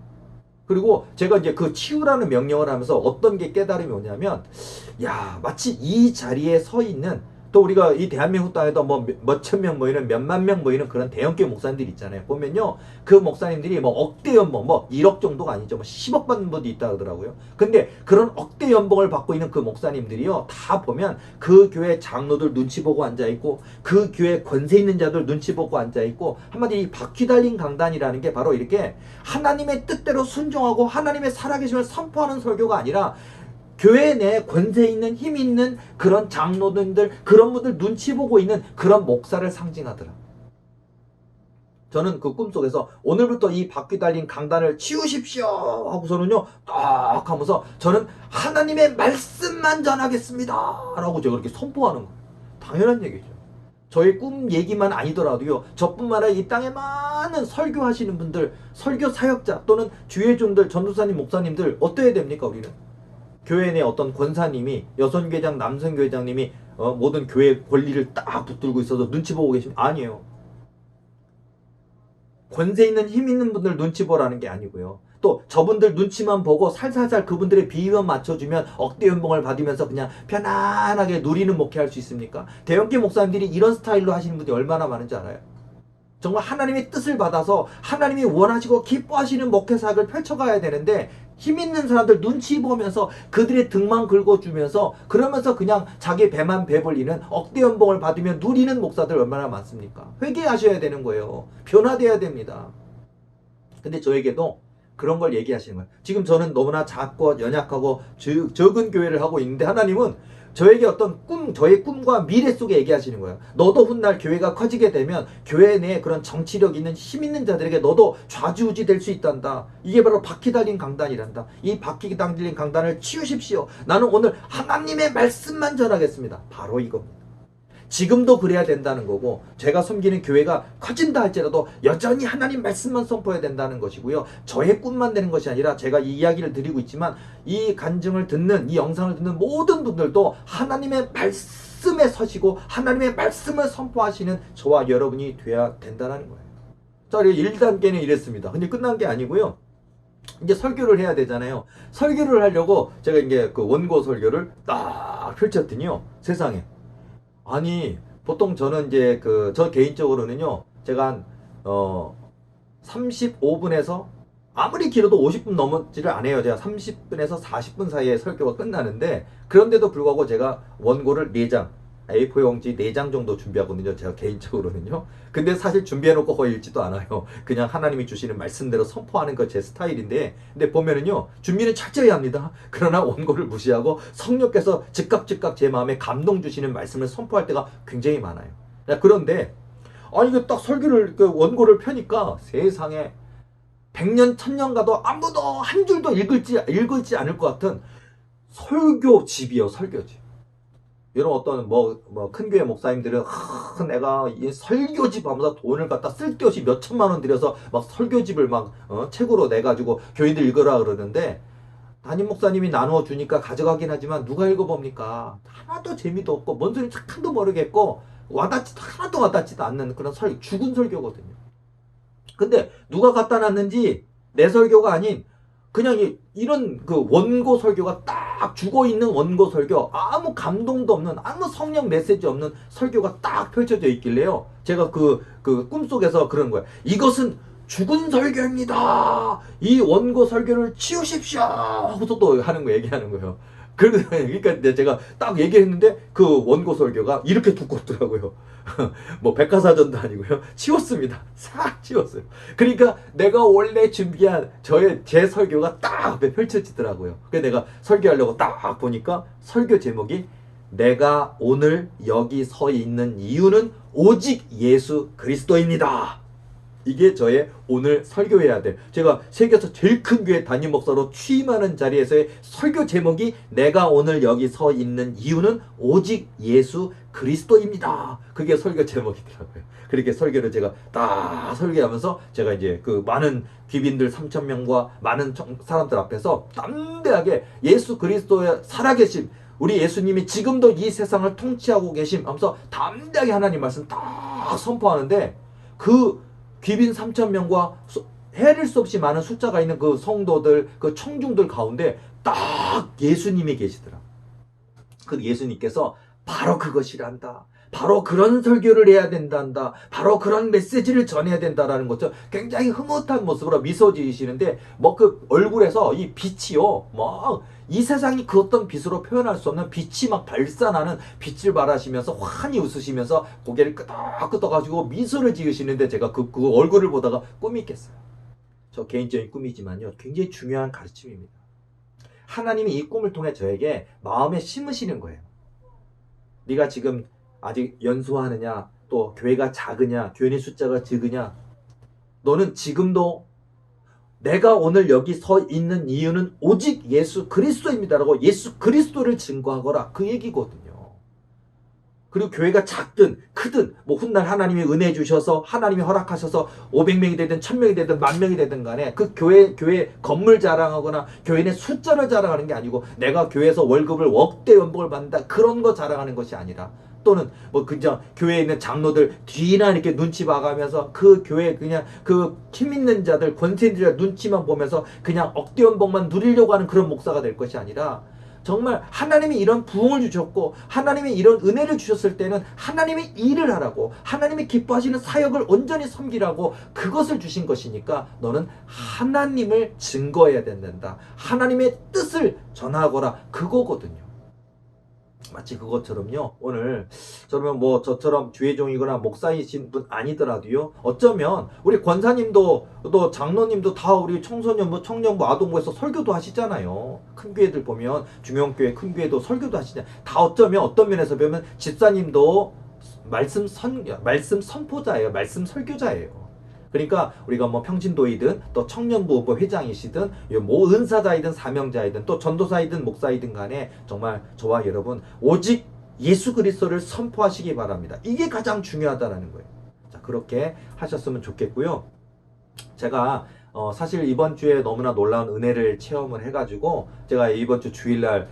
그리고 제가 이제 그 치우라는 명령을 하면서 어떤 게 깨달음이 오냐면 야 마치 이 자리에 서 있는 또 우리가 이 대한민국 땅에도 뭐 몇천 명 모이는 몇만 명 모이는 그런 대형교회 목사님들이 있잖아요. 보면요 그 목사님들이 뭐 억대 연봉 뭐 1억 정도가 아니죠. 뭐 10억 받는 분도 있다 그러더라고요. 근데 그런 억대 연봉을 받고 있는 그 목사님들이요 다 보면 그 교회 장로들 눈치 보고 앉아 있고 그 교회 권세 있는 자들 눈치 보고 앉아 있고 한마디로 이 바퀴 달린 강단이라는 게 바로 이렇게 하나님의 뜻대로 순종하고 하나님의 살아계심을 선포하는 설교가 아니라 교회 내에 권세 있는 힘 있는 그런 장로들 그런 분들 눈치 보고 있는 그런 목사를 상징하더라. 저는 그 꿈속에서 오늘부터 이 바퀴 달린 강단을 치우십시오 하고서는요 딱 하면서 저는 하나님의 말씀만 전하겠습니다 라고 제가 그렇게 선포하는 거예요. 당연한 얘기죠. 저의 꿈 얘기만 아니더라도요 저뿐만 아니라 이 땅에 많은 설교하시는 분들, 설교 사역자 또는 주의 종들, 전도사님, 목사님들 어떠해야 됩니까? 우리는 교회 내 어떤 권사님이, 여선교회장, 남선교회장님이 모든 교회 권리를 딱 붙들고 있어서 눈치 보고 계시면 아니에요. 권세 있는 힘 있는 분들 눈치 보라는 게 아니고요. 또 저분들 눈치만 보고 살살살 그분들의 비위만 맞춰주면 억대 연봉을 받으면서 그냥 편안하게 누리는 목회할 수 있습니까? 대형교 목사님들이 이런 스타일로 하시는 분들이 얼마나 많은지 알아요? 정말 하나님의 뜻을 받아서 하나님이 원하시고 기뻐하시는 목회 사역을 펼쳐가야 되는데 힘 있는 사람들 눈치 보면서 그들의 등만 긁어주면서 그러면서 그냥 자기 배만 배불리는 억대 연봉을 받으며 누리는 목사들 얼마나 많습니까? 회개하셔야 되는 거예요. 변화돼야 됩니다. 근데 저에게도 그런 걸 얘기하시는 거예요. 지금 저는 너무나 작고 연약하고 적은 교회를 하고 있는데 하나님은 저에게 어떤 저의 꿈과 미래 속에 얘기하시는 거예요. 너도 훗날 교회가 커지게 되면 교회 내에 그런 정치력 있는 힘 있는 자들에게 너도 좌지우지 될 수 있단다. 이게 바로 바퀴 달린 강단이란다. 이 바퀴 달린 강단을 치우십시오. 나는 오늘 하나님의 말씀만 전하겠습니다. 바로 이겁니다. 지금도 그래야 된다는 거고 제가 섬기는 교회가 커진다 할지라도 여전히 하나님 말씀만 선포해야 된다는 것이고요. 저의 꿈만 되는 것이 아니라 제가 이 이야기를 드리고 있지만 이 간증을 듣는 이 영상을 듣는 모든 분들도 하나님의 말씀에 서시고 하나님의 말씀을 선포하시는 저와 여러분이 돼야 된다는 거예요. 자, 1단계는 이랬습니다. 근데 끝난 게 아니고요. 이제 설교를 해야 되잖아요. 설교를 하려고 제가 이제 그 원고 설교를 딱 펼쳤더니요. 세상에. 아니 보통 저는 이제 저 개인적으로는요 제가 한 35분에서 아무리 길어도 50분 넘지를 않아요. 제가 30분에서 40분 사이에 설교가 끝나는데 그런데도 불구하고 제가 원고를 4장 A4 용지 4장 정도 준비하거든요. 제가 개인적으로는요. 근데 사실 준비해놓고 거의 읽지도 않아요. 그냥 하나님이 주시는 말씀대로 선포하는 거 제 스타일인데 근데 보면은요. 준비는 철저히 합니다. 그러나 원고를 무시하고 성령께서 즉각 제 마음에 감동 주시는 말씀을 선포할 때가 굉장히 많아요. 그런데 아니 이거 딱 설교를 원고를 펴니까 세상에 100년 1000년 가도 아무도 한 줄도 읽을지 않을 것 같은 설교집이요. 설교집. 여러분 어떤 큰 교회 목사님들은 내가 이 설교집 하면서 돈을 갖다 쓸데없이 몇 천만 원 들여서 막 설교집을 막 책으로 내가지고 교인들 읽으라 그러는데 담임 목사님이 나누어 주니까 가져가긴 하지만 누가 읽어봅니까? 하나도 재미도 없고 뭔 소리인지 하나도 모르겠고 하나도 와닿지도 않는 그런 죽은 설교거든요. 근데 누가 갖다 놨는지 내 설교가 아닌 그냥 이런 그 원고 설교가 딱 죽어있는 원고 설교 아무 감동도 없는 아무 성령 메시지 없는 설교가 딱 펼쳐져 있길래요. 제가 그 꿈속에서 그런 거예요. 이것은 죽은 설교입니다. 이 원고 설교를 치우십시오. 하고서 또 하는 거 얘기하는 거예요. 그러니까 제가 딱 얘기했는데 그 원고 설교가 이렇게 두껍더라고요. 뭐 백과사전도 아니고요. 치웠습니다. 싹 치웠어요. 그러니까 내가 원래 준비한 제 설교가 딱 앞에 펼쳐지더라고요. 그래서 내가 설교하려고 딱 보니까 설교 제목이 내가 오늘 여기 서 있는 이유는 오직 예수 그리스도입니다. 이게 저의 오늘 설교해야 될 제가 세계에서 제일 큰 교회 담임 목사로 취임하는 자리에서의 설교 제목이 내가 오늘 여기 서 있는 이유는 오직 예수 그리스도입니다. 그게 설교 제목이더라고요. 그렇게 설교를 제가 딱 설교하면서 제가 이제 그 많은 귀빈들 3,000명과 많은 사람들 앞에서 담대하게 예수 그리스도의 살아계심 우리 예수님이 지금도 이 세상을 통치하고 계심 하면서 담대하게 하나님 말씀 딱 선포하는데 그 귀빈 3,000명과 헤아릴 수 없이 많은 숫자가 있는 그 성도들, 그 청중들 가운데 딱 예수님이 계시더라. 그 예수님께서 바로 그것이란다. 바로 그런 설교를 해야 된단다. 바로 그런 메시지를 전해야 된다라는 것을 굉장히 흐뭇한 모습으로 미소 지으시는데 뭐 그 얼굴에서 이 빛이요. 막 이 세상이 그 어떤 빛으로 표현할 수 없는 빛이 막 발산하는 빛을 발하시면서 환히 웃으시면서 고개를 끄덕끄덕 가지고 미소를 지으시는데 제가 그 얼굴을 보다가 꿈이 깼어요. 저 개인적인 꿈이지만요. 굉장히 중요한 가르침입니다. 하나님이 이 꿈을 통해 저에게 마음에 심으시는 거예요. 네가 지금 아직 연소하느냐 또 교회가 작으냐 교인의 숫자가 적으냐 너는 지금도 내가 오늘 여기 서 있는 이유는 오직 예수 그리스도입니다라고 예수 그리스도를 증거하거라. 그 얘기거든요. 그리고 교회가 작든 크든 뭐 훗날 하나님이 은혜 주셔서 하나님이 허락하셔서 500명이 되든 1000명이 되든 10,000명이 되든 간에 그 교회 건물 자랑하거나 교회 내 숫자를 자랑하는 게 아니고 내가 교회에서 월급을 억대 연봉을 받는다 그런 거 자랑하는 것이 아니라 또는 뭐 그냥 교회에 있는 장로들 뒤나 이렇게 눈치 봐가면서 그 교회 그냥 그 힘 있는 자들 권세 있는 자들 눈치만 보면서 그냥 억대 연봉만 누리려고 하는 그런 목사가 될 것이 아니라 정말 하나님이 이런 부흥을 주셨고 하나님이 이런 은혜를 주셨을 때는 하나님의 일을 하라고 하나님이 기뻐하시는 사역을 온전히 섬기라고 그것을 주신 것이니까 너는 하나님을 증거해야 된다. 하나님의 뜻을 전하거라. 그거거든요. 마치 그것처럼요. 오늘 저러면 뭐 저처럼 주의종이거나 목사이신 분 아니더라도요. 어쩌면 우리 권사님도 또 장로님도 다 우리 청소년부, 청년부, 아동부에서 설교도 하시잖아요. 큰 교회들 보면 중형교회 큰 교회도 설교도 하시잖아요. 다 어쩌면 어떤 면에서 보면 집사님도 말씀 선포자예요. 말씀 설교자예요. 그러니까 우리가 뭐 평신도이든 또 청년부 뭐 회장이시든 뭐 은사자이든 사명자이든 또 전도사이든 목사이든 간에 정말 저와 여러분 오직 예수 그리스도를 선포하시기 바랍니다. 이게 가장 중요하다는 거예요. 자, 그렇게 하셨으면 좋겠고요. 제가 사실 이번 주에 너무나 놀라운 은혜를 체험을 해가지고 제가 이번 주 주일날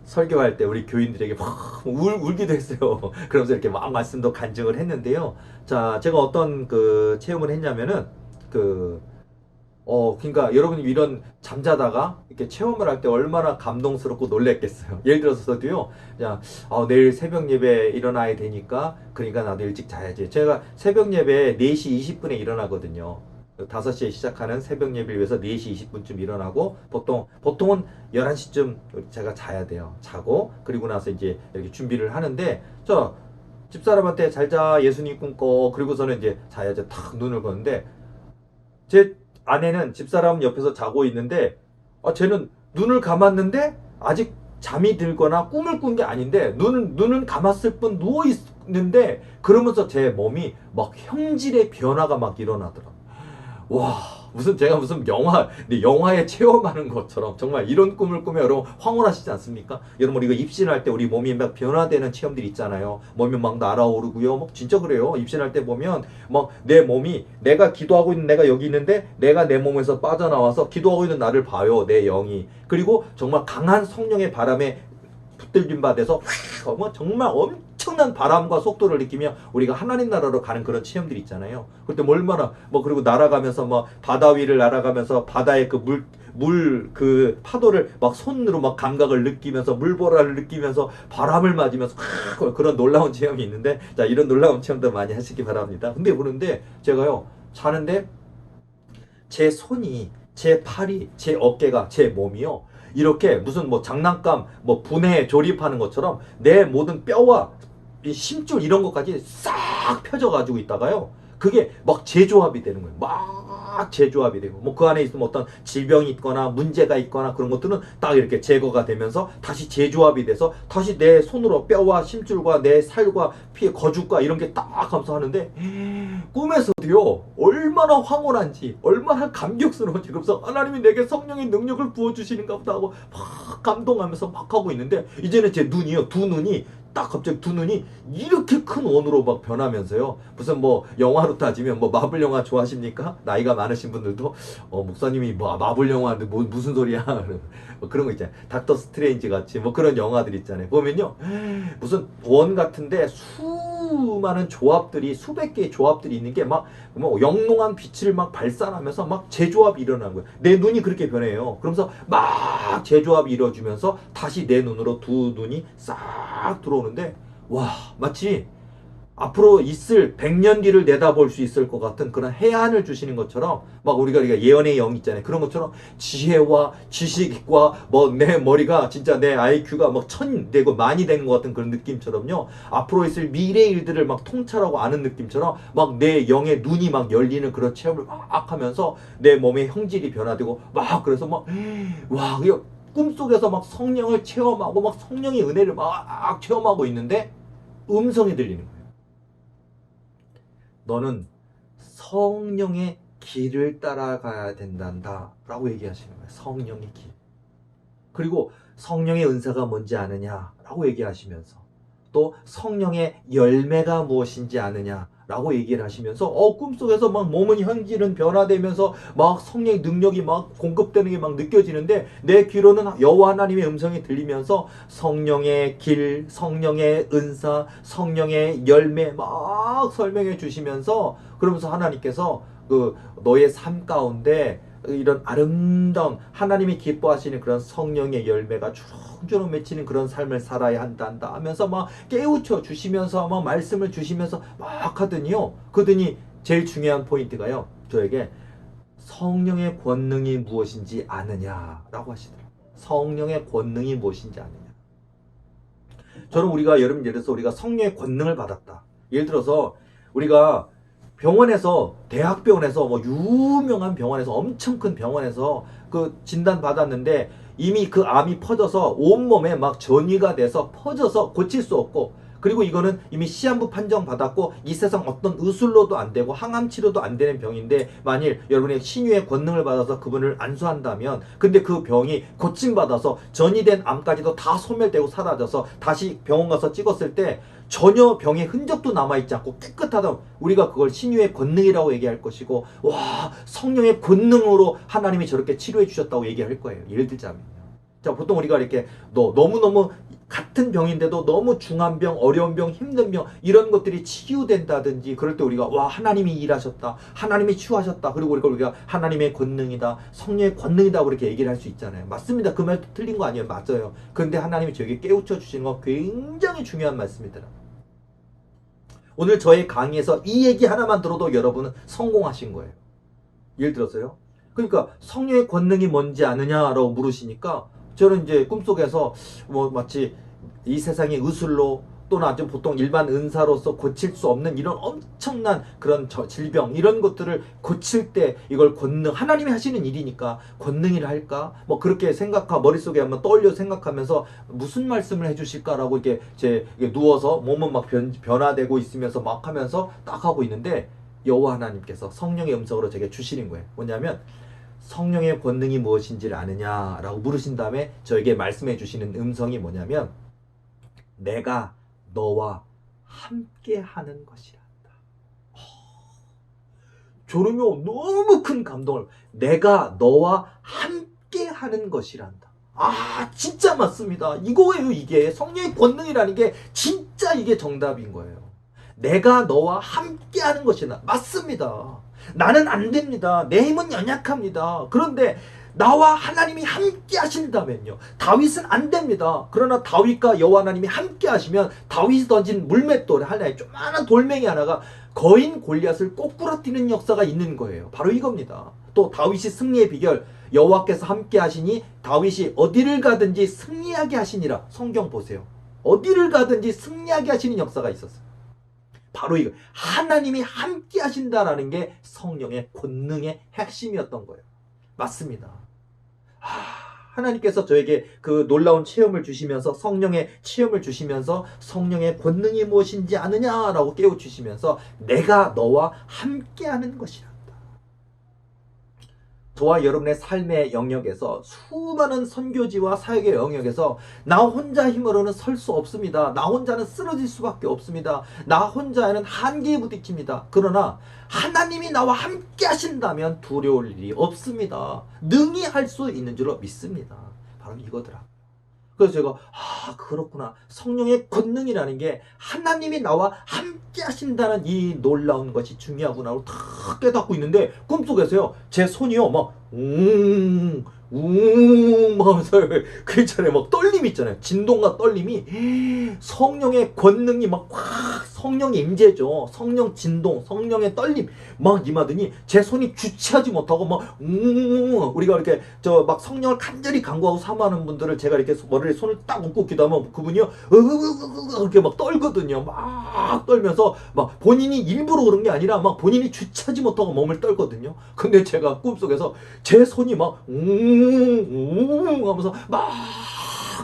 설교할 때 우리 교인들에게 막 울기도 했어요. 그러면서 이렇게 막 말씀도 간증을 했는데요. 자, 제가 어떤 그 체험을 했냐면은 그러니까 여러분이 이런 잠자다가 이렇게 체험을 할 때 얼마나 감동스럽고 놀랬겠어요. 예를 들어서도요, 그냥 내일 새벽 예배 일어나야 되니까 그러니까 나도 일찍 자야지. 제가 새벽 예배 4시 20분에 일어나거든요. 5시에 시작하는 새벽 예배를 위해서 4시 20분쯤 일어나고 보통은 11시쯤 제가 자야 돼요. 자고 그리고 나서 이제 이렇게 준비를 하는데 저 집사람한테 잘 자 예수님 꿈꿔 그리고서는 이제 자야지 탁 눈을 거는데 제 아내는 집사람 옆에서 자고 있는데 쟤는 눈을 감았는데 아직 잠이 들거나 꿈을 꾼 게 아닌데 눈은 감았을 뿐 누워 있는데 그러면서 제 몸이 막 형질의 변화가 막 일어나더라고요. 와, 제가 무슨 영화에 체험하는 것처럼 정말 이런 꿈을 꾸면 여러분 황홀하시지 않습니까? 여러분 우리가 입신할 때 우리 몸이 막 변화되는 체험들이 있잖아요. 몸이 막 날아오르고요. 막 진짜 그래요. 입신할 때 보면 막 내 몸이 내가 기도하고 있는 내가 여기 있는데 내가 내 몸에서 빠져나와서 기도하고 있는 나를 봐요. 내 영이. 그리고 정말 강한 성령의 바람에 붙들림 받아서 정말 엄청난 바람과 속도를 느끼며 우리가 하나님 나라로 가는 그런 체험들이 있잖아요. 그때 뭐 얼마나 그리고 날아가면서 바다 위를 날아가면서 바다의 그 파도를 막 손으로 막 감각을 느끼면서 물보라를 느끼면서 바람을 맞으면서 그런 놀라운 체험이 있는데 자, 이런 놀라운 체험도 많이 하시기 바랍니다. 근데 그런데 제가요 자는데 제 손이 제 팔이 제 어깨가 제 몸이요 이렇게 무슨 장난감 분해 조립하는 것처럼 내 모든 뼈와 이 심줄 이런 것까지 싹 펴져 가지고 있다가요 그게 막 재조합이 되는 거예요. 막 재조합이 되고 그 안에 있으면 어떤 질병이 있거나 문제가 있거나 그런 것들은 딱 이렇게 제거가 되면서 다시 재조합이 돼서 다시 내 손으로 뼈와 심줄과 내 살과 피 거죽과 이런 게 딱 하면서 하는데 꿈에서도요 얼마나 황홀한지 얼마나 감격스러운지 그러면서 하나님이 내게 성령의 능력을 부어주시는가 보다 하고 막 감동하면서 막 하고 있는데 이제는 제 눈이요 두 눈이 딱 갑자기 두 눈이 이렇게 큰 원으로 막 변하면서요. 무슨 영화로 따지면 마블 영화 좋아하십니까? 나이가 많으신 분들도 목사님이 마블 영화인데 무슨 소리야? 그런 거 있잖아요. 닥터 스트레인지 같이 그런 영화들 있잖아요. 보면요. 무슨 원 같은데 수많은 조합들이 수백 개의 조합들이 있는 게 영롱한 빛을 막 발산하면서 막 재조합이 일어나는 거예요. 내 눈이 그렇게 변해요. 그러면서 막 재조합이 이루어지면서 다시 내 눈으로 두 눈이 싹 들어오는데 와 마치 앞으로 있을 100년 뒤를 내다볼 수 있을 것 같은 그런 해안을 주시는 것처럼 우리가 예언의 영 있잖아요. 그런 것처럼 지혜와 지식과 내 머리가 진짜 내 IQ가 1000 되고 많이 되는 것 같은 그런 느낌처럼요. 앞으로 있을 미래 일들을 통찰하고 아는 느낌처럼 내 영의 눈이 열리는 그런 체험을 막 하면서 내 몸의 형질이 변화되고 그래서 와 꿈속에서 성령을 체험하고 성령의 은혜를 막 체험하고 있는데 음성이 들리는 거예요. 너는 성령의 길을 따라가야 된단다 라고 얘기하시는 거예요. 성령의 길. 그리고 성령의 은사가 뭔지 아느냐라고 얘기하시면서 또 성령의 열매가 무엇인지 아느냐라고 얘기를 하시면서 꿈속에서 막 몸은 현질은 변화되면서 막 성령의 능력이 막 공급되는 게 막 느껴지는데 내 귀로는 여호와 하나님의 음성이 들리면서 성령의 길, 성령의 은사, 성령의 열매 막 설명해 주시면서 그러면서 하나님께서 그 너의 삶 가운데 이런 아름다운 하나님이 기뻐하시는 그런 성령의 열매가 주렁주렁 맺히는 그런 삶을 살아야 한단다 하면서 막 깨우쳐 주시면서 막 말씀을 주시면서 막 하더니요. 그러더니 제일 중요한 포인트가요. 저에게 성령의 권능이 무엇인지 아느냐라고 하시더라고요. 성령의 권능이 무엇인지 아느냐. 저는 우리가 예를 들어서 우리가 성령의 권능을 받았다. 예를 들어서 우리가 병원에서 대학병원에서 뭐 유명한 병원에서 엄청 큰 병원에서 그 진단 받았는데 이미 그 암이 퍼져서 온몸에 막 전이가 돼서 퍼져서 고칠 수 없고 그리고 이거는 이미 시한부 판정 받았고 이 세상 어떤 의술로도 안 되고 항암 치료도 안 되는 병인데 만일 여러분이 신유의 권능을 받아서 그분을 안수한다면 근데 그 병이 고침받아서 전이된 암까지도 다 소멸되고 사라져서 다시 병원 가서 찍었을 때 전혀 병의 흔적도 남아있지 않고 깨끗하다. 우리가 그걸 신유의 권능이라고 얘기할 것이고 와 성령의 권능으로 하나님이 저렇게 치료해 주셨다고 얘기할 거예요. 예를 들자면요. 자 보통 우리가 이렇게 너무너무 같은 병인데도 너무 중한 병, 어려운 병, 힘든 병 이런 것들이 치유된다든지 그럴 때 우리가 와 하나님이 일하셨다. 하나님이 치유하셨다. 그리고 우리가 하나님의 권능이다. 성령의 권능이다. 그렇게 얘기를 할 수 있잖아요. 맞습니다. 그 말도 틀린 거 아니에요. 맞아요. 그런데 하나님이 저에게 깨우쳐 주시는 건 굉장히 중요한 말씀이더라고요. 오늘 저의 강의에서 이 얘기 하나만 들어도 여러분은 성공하신 거예요. 예를 들어서요. 그러니까 성령의 권능이 뭔지 아느냐라고 물으시니까 저는 이제 꿈속에서 뭐 마치 이 세상의 의술로 또는 아주 보통 일반 은사로서 고칠 수 없는 이런 엄청난 그런 질병 이런 것들을 고칠 때 이걸 권능 하나님이 하시는 일이니까 권능이라 할까 뭐 그렇게 머릿속에 한번 떠올려 생각하면서 무슨 말씀을 해주실까라고 이렇게 누워서 몸은 막 변화되고 있으면서 막 하면서 딱 하고 있는데 여호와 하나님께서 성령의 음성으로 제게 주시는 거예요. 뭐냐면 성령의 권능이 무엇인지를 아느냐라고 물으신 다음에 저에게 말씀해 주시는 음성이 뭐냐면 내가 너와 함께 하는 것이란다. 저는요 너무 큰 감동을 내가 너와 함께 하는 것이란다. 진짜 맞습니다. 이거예요. 이게 성령의 권능이라는 게 진짜 이게 정답인 거예요. 내가 너와 함께 하는 것이다. 맞습니다. 나는 안 됩니다. 내 힘은 연약합니다. 그런데 나와 하나님이 함께 하신다면요. 다윗은 안 됩니다. 그러나 다윗과 여호와 하나님이 함께 하시면 다윗이 던진 물맷돌 하나에 조그마한 돌멩이 하나가 거인 골리앗을 꼬꾸라뜨리는 역사가 있는 거예요. 바로 이겁니다. 또 다윗이 승리의 비결 여호와께서 함께 하시니 다윗이 어디를 가든지 승리하게 하시니라. 성경 보세요. 어디를 가든지 승리하게 하시는 역사가 있었어요. 바로 이거 하나님이 함께 하신다라는 게 성령의 권능의 핵심이었던 거예요. 맞습니다. 하나님께서 저에게 그 놀라운 체험을 주시면서 성령의 체험을 주시면서 성령의 권능이 무엇인지 아느냐라고 깨우치시면서 내가 너와 함께하는 것이란다. 저와 여러분의 삶의 영역에서 수많은 선교지와 사역의 영역에서 나 혼자 힘으로는 설 수 없습니다. 나 혼자는 쓰러질 수밖에 없습니다. 나 혼자에는 한계에 부딪힙니다. 그러나 하나님이 나와 함께 하신다면 두려울 일이 없습니다. 능히 할 수 있는 줄로 믿습니다. 바로 이거더라. 그래서 제가 그렇구나. 성령의 권능이라는 게 하나님이 나와 함께 하신다는 이 놀라운 것이 중요하구나 하고 다 깨닫고 있는데 꿈속에서요. 제 손이요. 막 하면서 그 있잖아요. 막 떨림 있잖아요. 진동과 떨림이 성령의 권능이 막 성령의 임재죠. 성령 진동, 성령의 떨림 막 임하더니 제 손이 주체하지 못하고 막 우리가 이렇게 막 성령을 간절히 간구하고 사모하는 분들을 제가 이렇게 머리에 손을 딱 얹고 기도하면 그분이요 이렇게 막 떨거든요. 막 떨면서 막 본인이 일부러 그런 게 아니라 막 본인이 주체하지 못하고 몸을 떨거든요. 근데 제가 꿈속에서 제 손이 막 하면서 막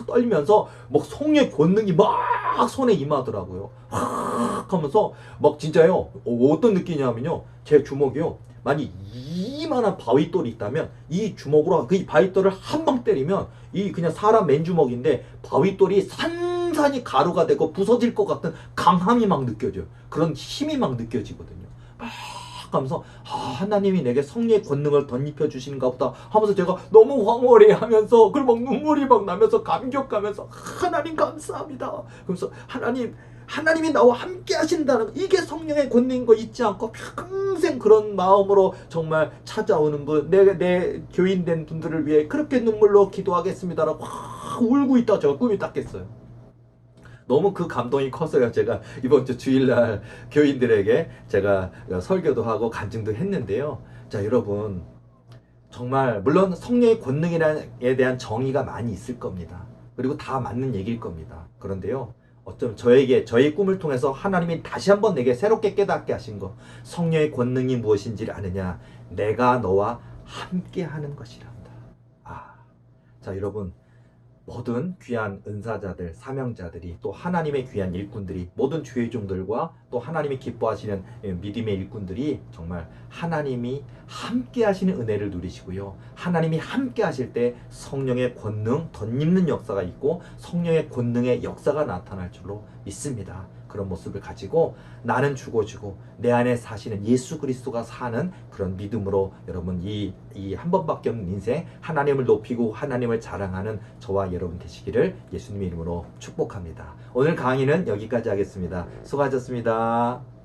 떨면서 막 성령의 권능이 막 손에 임하더라고요. 하면서 막 진짜요. 어떤 느낌이냐면요. 제 주먹이요. 만약 이만한 바위돌이 있다면 이 주먹으로 그 바위돌을 한 방 때리면 이 그냥 사람 맨주먹인데 바위돌이 산산이 가루가 되고 부서질 것 같은 강함이 막 느껴져요. 그런 힘이 막 느껴지거든요. 막 하면서 하나님이 내게 성령의 권능을 덧입혀 주시는가 보다 하면서 제가 너무 황홀해하면서 그리고 막 눈물이 막 나면서 감격하면서 하나님 감사합니다. 그러면서 하나님이 나와 함께 하신다는 이게 성령의 권능인 거 잊지 않고 평생 그런 마음으로 정말 찾아오는 분, 내 교인된 분들을 위해 그렇게 눈물로 기도하겠습니다라고 울고 있다 제가 꿈이 딱 깼어요. 너무 그 감동이 컸어요. 제가 이번 주 주일날 교인들에게 제가 설교도 하고 간증도 했는데요. 자, 여러분, 정말 물론 성령의 권능에 대한 정의가 많이 있을 겁니다. 그리고 다 맞는 얘기일 겁니다. 그런데요. 어쩜 저의 꿈을 통해서 하나님이 다시 한번 내게 새롭게 깨닫게 하신 거, 성령의 권능이 무엇인지를 아느냐? 내가 너와 함께 하는 것이란다. 자, 여러분, 모든 귀한 은사자들, 사명자들이 또 하나님의 귀한 일꾼들이 모든 주의 종들과 또 하나님이 기뻐하시는 믿음의 일꾼들이 정말 하나님이 함께 하시는 은혜를 누리시고요. 하나님이 함께 하실 때 성령의 권능, 덧입는 역사가 있고 성령의 권능의 역사가 나타날 줄로 믿습니다. 그런 모습을 가지고 나는 죽어지고 내 안에 사시는 예수 그리스도가 사는 그런 믿음으로 여러분 이 한 번밖에 없는 인생 하나님을 높이고 하나님을 자랑하는 저와 여러분 되시기를 예수님의 이름으로 축복합니다. 오늘 강의는 여기까지 하겠습니다. 수고하셨습니다.